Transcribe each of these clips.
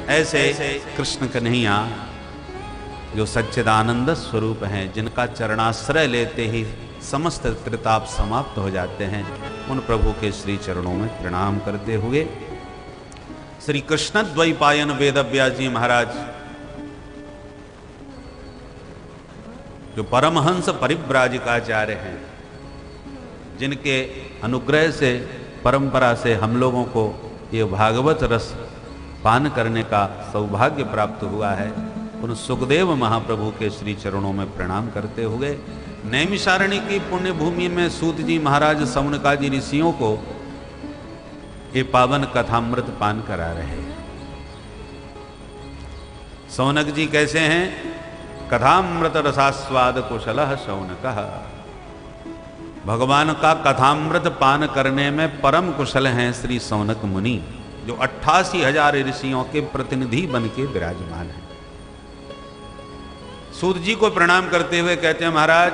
ऐसे कृष्ण कन्हैया जो सच्चिदानंद स्वरूप हैं, जिनका चरणाश्रय लेते ही समस्त त्रिताप समाप्त हो जाते हैं, उन प्रभु के श्री चरणों में प्रणाम करते हुए श्री कृष्ण द्वैपायन वेदव्यास जी महाराज जो परमहंस परिव्राजकाचार्य हैं, जिनके अनुग्रह से परंपरा से हम लोगों को ये भागवत रस पान करने का सौभाग्य प्राप्त हुआ है, उन सुखदेव महाप्रभु के श्री चरणों में प्रणाम करते हुए नैमिषारण्य की पुण्य भूमि में सूत जी महाराज सौनकादि ऋषियों को ये पावन कथामृत पान करा रहे हैं। सौनक जी कैसे हैं? कथामृत रसास्वाद कुशलः शौनकः। भगवान का कथामृत पान करने में परम कुशल हैं श्री शौनक मुनि, जो 88,000 ऋषियों के प्रतिनिधि बन के विराजमान हैं। सूत जी को प्रणाम करते हुए कहते हैं, महाराज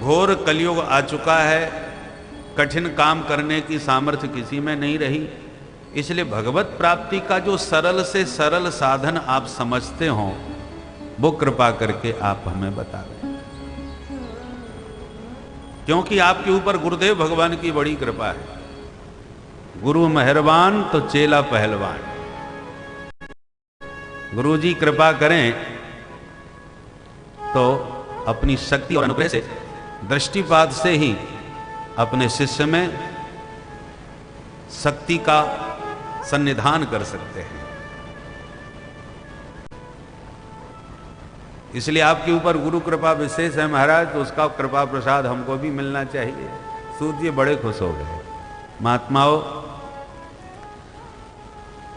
घोर कलयुग आ चुका है, कठिन काम करने की सामर्थ्य किसी में नहीं रही, इसलिए भगवत प्राप्ति का जो सरल से सरल साधन आप समझते हो वो कृपा करके आप हमें बता दें, क्योंकि आपके ऊपर गुरुदेव भगवान की बड़ी कृपा है। गुरु मेहरबान तो चेला पहलवान। गुरु जी कृपा करें तो अपनी शक्ति और अनुग्रह से दृष्टिपात से ही अपने शिष्य में शक्ति का सन्निधान कर सकते हैं। इसलिए आपके ऊपर गुरु कृपा विशेष है महाराज, तो उसका कृपा प्रसाद हमको भी मिलना चाहिए। सूत जी बड़े खुश हो गए। महात्माओं,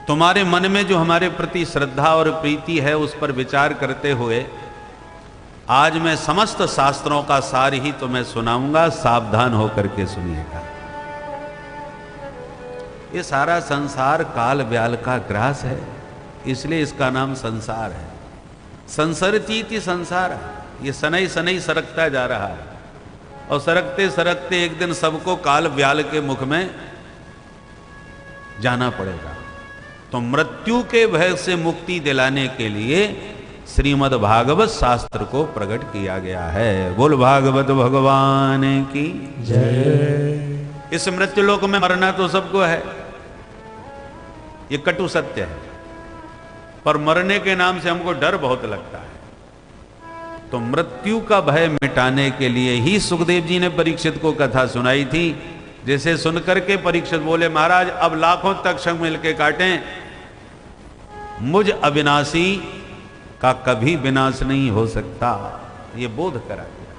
तुम्हारे मन में जो हमारे प्रति श्रद्धा और प्रीति है उस पर विचार करते हुए आज मैं समस्त शास्त्रों का सार ही तुम्हें सुनाऊंगा, सावधान होकर के सुनिएगा। ये सारा संसार काल व्याल का ग्रास है, इसलिए इसका नाम संसार है। संसरतीति संसार, ये सनई सनई सरकता जा रहा है और सरकते सरकते एक दिन सबको काल व्याल के मुख में जाना पड़ेगा। तो मृत्यु के भय से मुक्ति दिलाने के लिए श्रीमद् भागवत शास्त्र को प्रकट किया गया है। बोल भागवत भगवान की जय। इस मृत्युलोक में मरना तो सबको है, ये कटु सत्य है, पर मरने के नाम से हमको डर बहुत लगता है। तो मृत्यु का भय मिटाने के लिए ही सुखदेव जी ने परीक्षित को कथा सुनाई थी, जिसे सुनकर के परीक्षित बोले, महाराज अब लाखों तक संग मिलके काटें, मुझ अविनाशी का कभी विनाश नहीं हो सकता, ये बोध करा दिया।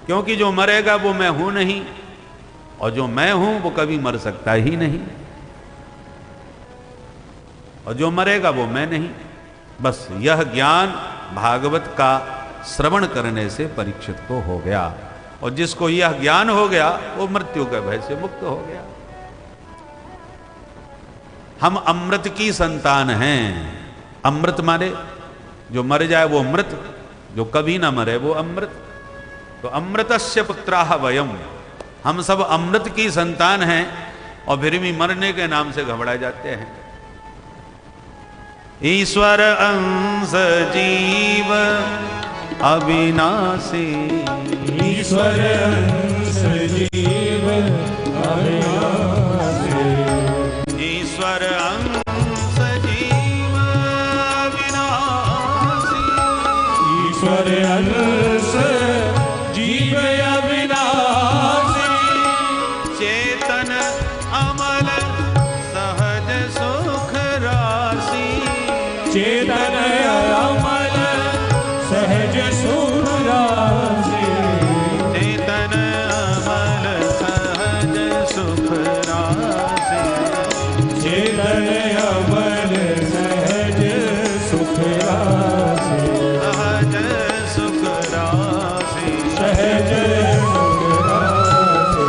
क्योंकि जो मरेगा वो मैं हूं नहीं, और जो मैं हूं वो कभी मर सकता ही नहीं, और जो मरेगा वो मैं नहीं। बस यह ज्ञान भागवत का श्रवण करने से परीक्षित को हो गया, और जिसको यह ज्ञान हो गया वो मृत्यु के भय से मुक्त हो गया। हम अमृत की संतान हैं। अमृत माने जो मर जाए वो मृत, जो कभी ना मरे वो अमृत। तो अमृतस्य पुत्राः वयम, हम सब अमृत की संतान हैं, और फिर भी मरने के नाम से घबरा जाते हैं। ईश्वर अंश जीव अविनाशी, ईश्वर अंश जीव अविनाशी, ईश्वर अंश जीव अविनाशी, ईश्वर अंश जीव अविनाशी, चेतन अमल सहज सुख राशि, चेतन अमल सहज सुख राशि, चेतन अमल सहज सुख राशि, चेतन अमल सहज सुख राशि, सहज सुख राशि, सहज सुख राशि।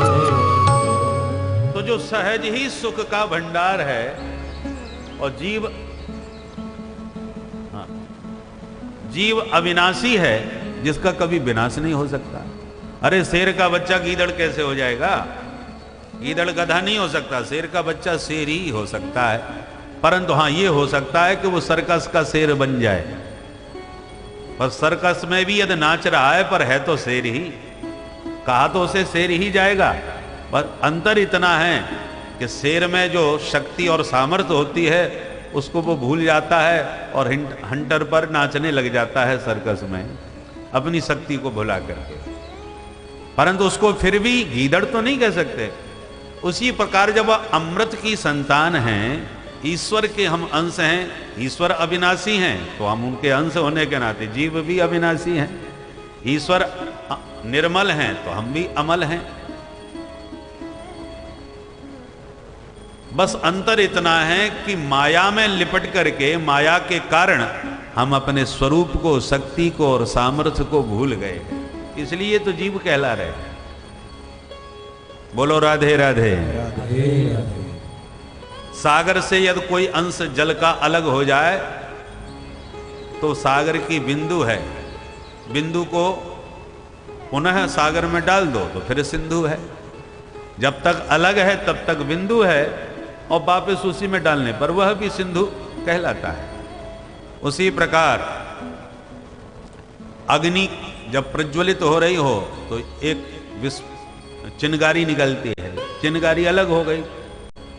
तो जो सहज ही सुख का भंडार है, और जीव जीव अविनाशी है, जिसका कभी विनाश नहीं हो सकता। अरे शेर का बच्चा गीदड़ कैसे हो जाएगा? गीदड़ गधा नहीं हो सकता, शेर का बच्चा शेर ही हो सकता है। परंतु हाँ ये हो सकता है कि वो सर्कस का शेर बन जाए, पर सर्कस में भी यदि नाच रहा है पर है तो शेर ही, कहा तो उसे शेर ही जाएगा। पर अंतर इतना है कि शेर में जो शक्ति और सामर्थ्य होती है उसको वो भूल जाता है और हंटर पर नाचने लग जाता है सर्कस में, अपनी शक्ति को भुला करके। परंतु उसको फिर भी गीदड़ तो नहीं कह सकते। उसी प्रकार जब अमृत की संतान हैं, ईश्वर के हम अंश हैं, ईश्वर अविनाशी हैं, तो हम उनके अंश होने के नाते जीव भी अविनाशी हैं। ईश्वर निर्मल हैं तो हम भी अमल हैं। बस अंतर इतना है कि माया में लिपट करके, माया के कारण हम अपने स्वरूप को, शक्ति को और सामर्थ्य को भूल गए, इसलिए तो जीव कहला रहे। बोलो राधे राधे। राधे राधे। सागर से यदि कोई अंश जल का अलग हो जाए तो सागर की बिंदु है, बिंदु को पुनः सागर में डाल दो तो फिर सिंधु है। जब तक अलग है तब तक बिंदु है, और वापस उसी में डालने पर वह भी सिंधु कहलाता है। उसी प्रकार अग्नि जब प्रज्वलित हो रही हो तो एक चिनगारी निकलती है, चिनगारी अलग हो गई,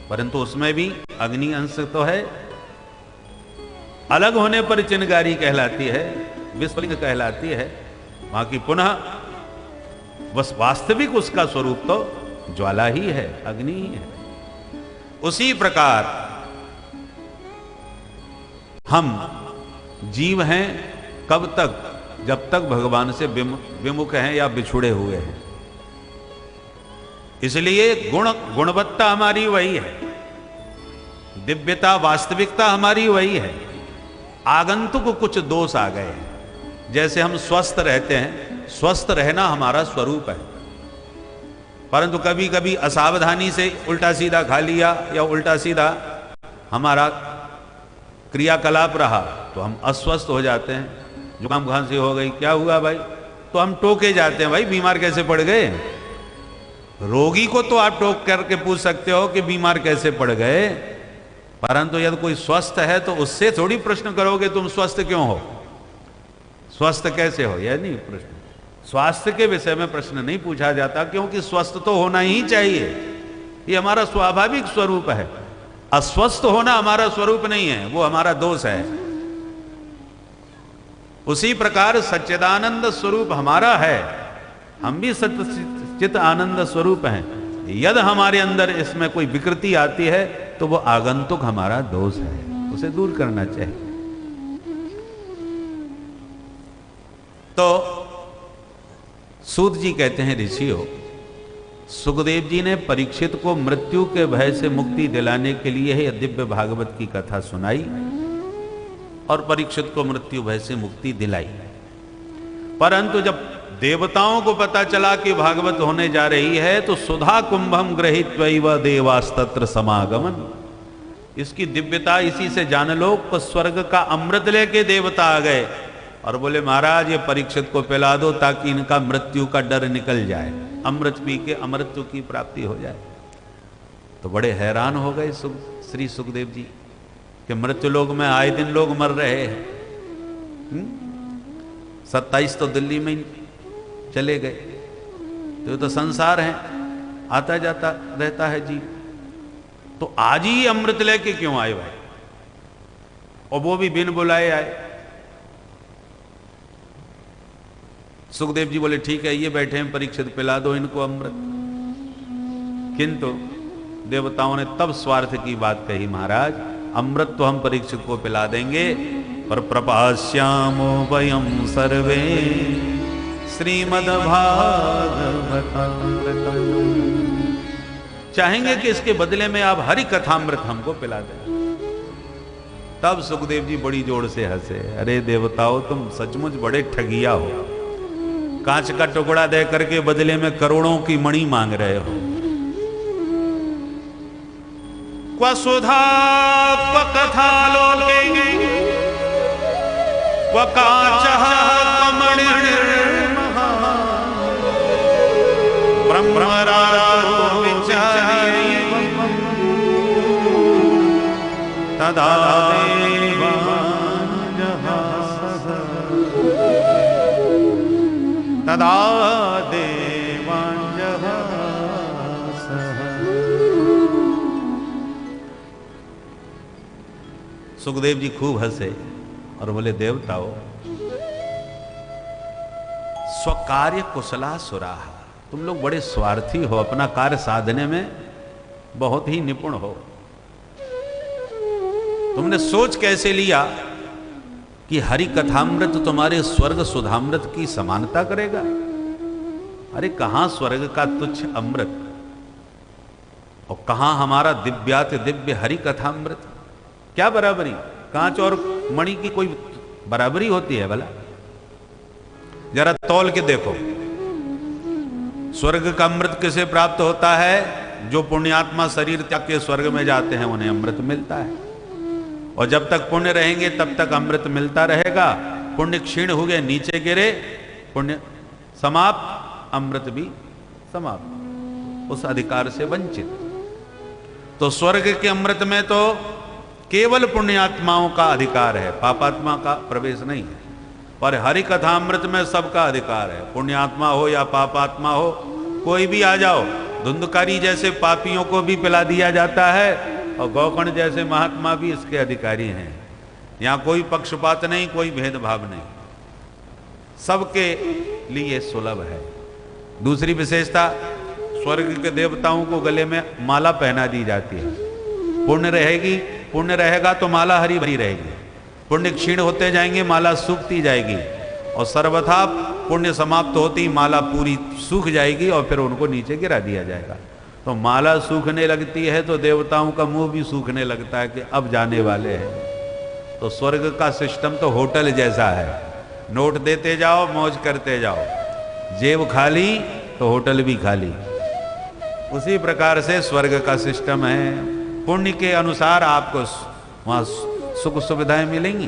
परंतु उसमें भी अग्नि अंश तो है। अलग होने पर चिनगारी कहलाती है, विस्फलिंग कहलाती है। बाकी पुनः वास्तविक उसका स्वरूप तो ज्वाला ही है, अग्नि ही है। उसी प्रकार हम जीव हैं कब तक? जब तक भगवान से विमुख हैं या बिछुड़े हुए हैं। इसलिए गुणवत्ता हमारी वही है, दिव्यता वास्तविकता हमारी वही है। आगंतुक कुछ दोष आ गए हैं। जैसे हम स्वस्थ रहते हैं, स्वस्थ रहना हमारा स्वरूप है, परंतु कभी कभी असावधानी से उल्टा सीधा खा लिया या उल्टा सीधा हमारा क्रियाकलाप रहा तो हम अस्वस्थ हो जाते हैं। जुकाम खांसी हो गई, क्या हुआ भाई? तो हम टोके जाते हैं, भाई बीमार कैसे पड़ गए? रोगी को तो आप टोक करके पूछ सकते हो कि बीमार कैसे पड़ गए, परंतु यदि कोई स्वस्थ है तो उससे थोड़ी प्रश्न करोगे तुम स्वस्थ क्यों हो, स्वस्थ कैसे हो, यह नहीं प्रश्न। स्वास्थ्य के विषय में प्रश्न नहीं पूछा जाता, क्योंकि स्वस्थ तो होना ही चाहिए, ये हमारा स्वाभाविक स्वरूप है। अस्वस्थ होना हमारा स्वरूप नहीं है, वो हमारा दोष है। उसी प्रकार सच्चिदानंद स्वरूप हमारा है, हम भी सच्चित आनंद स्वरूप हैं। यदि हमारे अंदर इसमें कोई विकृति आती है तो वो आगंतुक हमारा दोष है, उसे दूर करना चाहिए। तो सूत जी कहते हैं, ऋषियों, सुखदेव जी ने परीक्षित को मृत्यु के भय से मुक्ति दिलाने के लिए यह दिव्य भागवत की कथा सुनाई और परीक्षित को मृत्यु भय से मुक्ति दिलाई। परंतु जब देवताओं को पता चला कि भागवत होने जा रही है तो सुधा कुंभम गृहीत्वैव देवास्तत्र समागमन, इसकी दिव्यता इसी से जान लो। तो स्वर्ग का अमृत लेके देवता आ गए और बोले, महाराज ये परीक्षित को पिला दो ताकि इनका मृत्यु का डर निकल जाए, अमृत पी के अमृत्यु की प्राप्ति हो जाए। तो बड़े हैरान हो गए श्री सुखदेव जी कि मृत्यु लोक में आए दिन लोग मर रहे हैं। 27 तो दिल्ली में चले गए, तो ये तो संसार है, आता जाता रहता है जी। तो आज ही अमृत लेके क्यों आए भाई, और वो भी बिन बुलाए आए। सुखदेव जी बोले, ठीक है ये बैठे हैं परीक्षित, पिला दो इनको अमृत। किंतु देवताओं ने तब स्वार्थ की बात कही, महाराज अमृत तो हम परीक्षित को पिला देंगे, पर प्रपास्यामो वयम सर्वे श्रीमद्भागवतामृतम्, चाहेंगे कि इसके बदले में आप हरि कथामृत हमको पिला दें। तब सुखदेव जी बड़ी जोर से हंसे, अरे देवताओं तुम सचमुच बड़े ठगिया हो, कांच का टुकड़ा दे करके बदले में करोड़ों की मणि मांग रहे हो। क्व सुधा क्व कथा लोके क्व कांचः क्व मणिर्महा ब्रह्मरारो विचार्य तदा तदा देवांजः सुखदेव जी खूब हंसे और बोले, देवताओं, स्वकार्य कुशला सुराह, तुम लोग बड़े स्वार्थी हो, अपना कार्य साधने में बहुत ही निपुण हो। तुमने सोच कैसे लिया कि हरि कथामृत तुम्हारे स्वर्ग सुधामृत की समानता करेगा? अरे कहां स्वर्ग का तुच्छ अमृत और कहां हमारा दिव्याति दिव्य हरि कथामृत? क्या बराबरी? कांच और मणि की कोई बराबरी होती है भला? जरा तौल के देखो, स्वर्ग का अमृत किसे प्राप्त होता है? जो पुण्यात्मा शरीर त्याग के स्वर्ग में जाते हैं उन्हें अमृत मिलता है, और जब तक पुण्य रहेंगे तब तक अमृत मिलता रहेगा। पुण्य क्षीण हो गए, नीचे गिरे, पुण्य समाप्त, अमृत भी समाप्त, उस अधिकार से वंचित। तो स्वर्ग के अमृत में तो केवल पुण्यात्माओं का अधिकार है, पापात्मा का प्रवेश नहीं है। पर हरि कथामृत में सबका अधिकार है, पुण्यात्मा हो या पापात्मा हो, कोई भी आ जाओ। धुंधकारी जैसे पापियों को भी पिला दिया जाता है और गौकर्ण जैसे महात्मा भी इसके अधिकारी हैं। यहाँ कोई पक्षपात नहीं, कोई भेदभाव नहीं, सबके लिए सुलभ है। दूसरी विशेषता, स्वर्ग के देवताओं को गले में माला पहना दी जाती है। पुण्य रहेगी, पुण्य रहेगा तो माला हरी भरी रहेगी, पुण्य क्षीण होते जाएंगे, माला सूखती जाएगी, और सर्वथा पुण्य समाप्त होती माला पूरी सूख जाएगी और फिर उनको नीचे गिरा दिया जाएगा। तो माला सूखने लगती है तो देवताओं का मुंह भी सूखने लगता है कि अब जाने वाले हैं। तो स्वर्ग का सिस्टम तो होटल जैसा है, नोट देते जाओ, मौज करते जाओ, जेब खाली तो होटल भी खाली। उसी प्रकार से स्वर्ग का सिस्टम है। पुण्य के अनुसार आपको वहां सुख सुविधाएं मिलेंगी,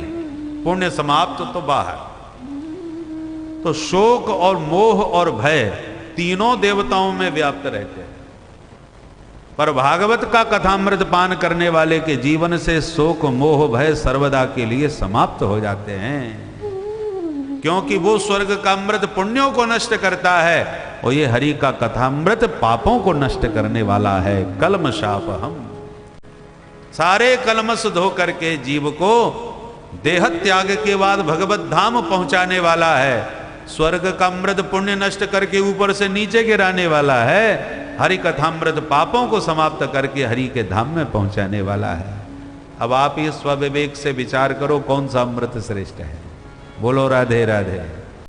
पुण्य समाप्त तो बाहर। तो शोक और मोह और भय तीनों देवताओं में व्याप्त रहते हैं, पर भागवत का कथामृत पान करने वाले के जीवन से शोक मोह भय सर्वदा के लिए समाप्त हो जाते हैं, क्योंकि वो स्वर्ग का अमृत पुण्यों को नष्ट करता है और ये हरि का कथामृत पापों को नष्ट करने वाला है। कलमशाप हम, सारे कलमश धो करके जीव को देह त्याग के बाद भगवत धाम पहुंचाने वाला है। स्वर्ग का अमृत पुण्य नष्ट करके ऊपर से नीचे गिराने वाला है, हरि कथामृत पापों को समाप्त करके हरि के धाम में पहुंचाने वाला है। अब आप इस स्वविवेक से विचार करो, कौन सा अमृत श्रेष्ठ है? बोलो राधे राधे।